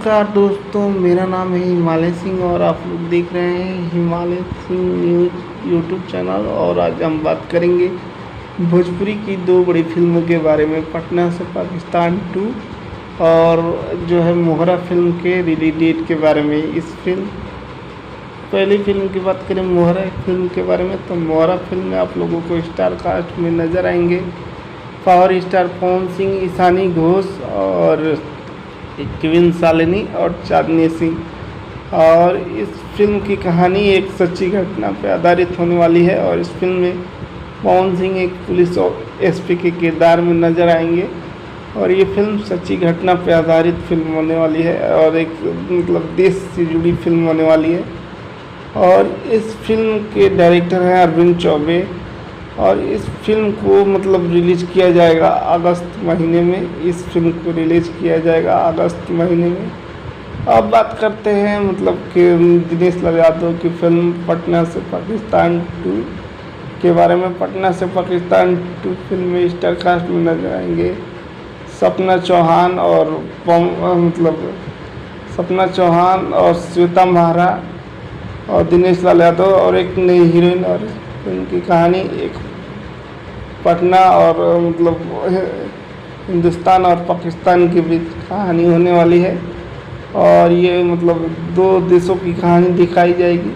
नमस्कार दोस्तों, मेरा नाम है हिमालय सिंह और आप लोग देख रहे हैं Himalaya Singh news YouTube channel. और आज हम बात करेंगे भोजपुरी की दो बड़ी फिल्मों के बारे में, पटना से पाकिस्तान 2 और जो है मोहरा फिल्म के रिलीज डेट के बारे में। इस फिल्म पहली फिल्म की बात करें मोहरा फिल्म के बारे में, तो मोहरा फिल्म में आप लोगों को स्टार कास्ट में नज़र आएंगे पावर स्टार पवन सिंह, ईशानी घोष और क्वीन शालिनी और चांदनी सिंह। और इस फिल्म की कहानी एक सच्ची घटना पर आधारित होने वाली है और इस फिल्म में पवन सिंह एक पुलिस एसपी के किरदार में नज़र आएंगे। और ये फिल्म सच्ची घटना पर आधारित फिल्म होने वाली है और एक मतलब देश से जुड़ी फिल्म होने वाली है। और इस फिल्म के डायरेक्टर हैं अरविंद चौबे और इस फिल्म को मतलब रिलीज़ किया जाएगा अगस्त महीने में। इस फिल्म को रिलीज़ किया जाएगा अगस्त महीने में। अब बात करते हैं मतलब कि दिनेश लाल यादव की फिल्म पटना से पाकिस्तान 2 के बारे में। पटना से पाकिस्तान 2 फिल्म में स्टार कास्ट में नजर आएंगे सपना चौहान और सपना चौहान और श्वेता महारा और दिनेश लाल यादव और एक नई हीरोइन। और फिल्म की कहानी एक पटना और हिंदुस्तान और पाकिस्तान के बीच कहानी होने वाली है। और ये मतलब दो देशों की कहानी दिखाई जाएगी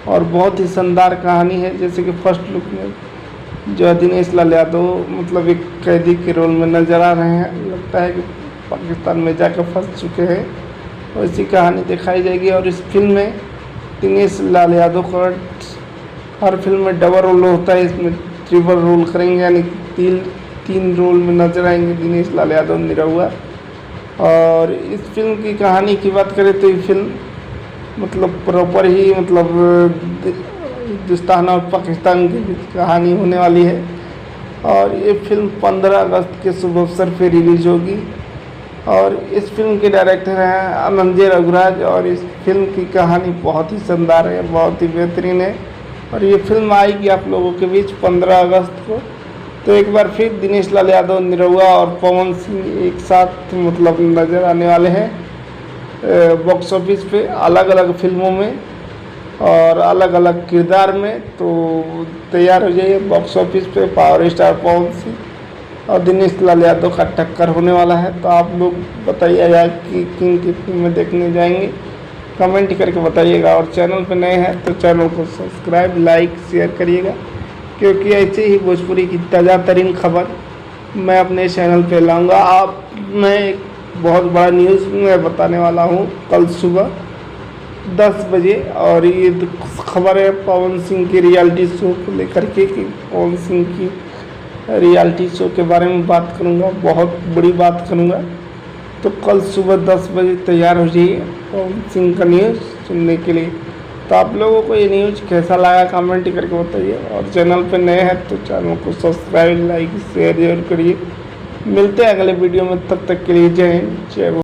और बहुत ही शानदार कहानी है। जैसे कि फर्स्ट लुक में जो दिनेश लाल यादव मतलब एक कैदी के रोल में नज़र आ रहे हैं, लगता है कि पाकिस्तान में जाकर फंस चुके हैं, वैसी कहानी दिखाई जाएगी। और इस फिल्म में दिनेश लाल यादव का हर फिल्म में डबल रोल होता है, इसमें ट्रिपल रोल करेंगे, यानी तीन रोल में नजर आएंगे दिनेश लाल यादव निरहुआ। और इस फिल्म की कहानी की बात करें तो ये फिल्म मतलब प्रॉपर ही मतलब हिंदुस्तान और पाकिस्तान की कहानी होने वाली है। और ये फिल्म 15 अगस्त के शुभ अवसर पर रिलीज होगी। और इस फिल्म के डायरेक्टर हैं अनंजय रघुराज और इस फिल्म की कहानी बहुत ही शानदार है, बहुत ही बेहतरीन है। और ये फिल्म आएगी आप लोगों के बीच 15 अगस्त को। तो एक बार फिर दिनेश लाल यादव निरहुआ और पवन सिंह एक साथ मतलब नज़र आने वाले हैं बॉक्स ऑफिस पे अलग अलग फिल्मों में और अलग अलग किरदार में। तो तैयार हो जाइए, बॉक्स ऑफिस पे पावर स्टार पवन सिंह और दिनेश लाल यादव का टक्कर होने वाला है। तो आप लोग बताइएगा कि किन की फिल्में देखने जाएंगे, कमेंट करके बताइएगा। और चैनल पर नए हैं तो चैनल को सब्सक्राइब, लाइक, शेयर करिएगा, क्योंकि ऐसे ही भोजपुरी की ताज़ा तरीन खबर मैं अपने चैनल पे लाऊंगा। मैं एक बहुत बड़ा न्यूज़ मैं बताने वाला हूँ कल सुबह 10 बजे। और ये खबर है पवन सिंह के रियलिटी शो को लेकर के कि पवन सिंह की रियलिटी शो के बारे में बात करूँगा, बहुत बड़ी बात करूँगा। तो कल सुबह 10 बजे तैयार हो जाइए पवन सिंह का न्यूज़ सुनने के लिए। तो आप लोगों को ये न्यूज़ कैसा लगा कमेंट करके बताइए। और चैनल पे नए हैं तो चैनल को सब्सक्राइब, लाइक, शेयर जरूर करिए। मिलते हैं अगले वीडियो में, तब तक के लिए जय हिंद, जय भारत।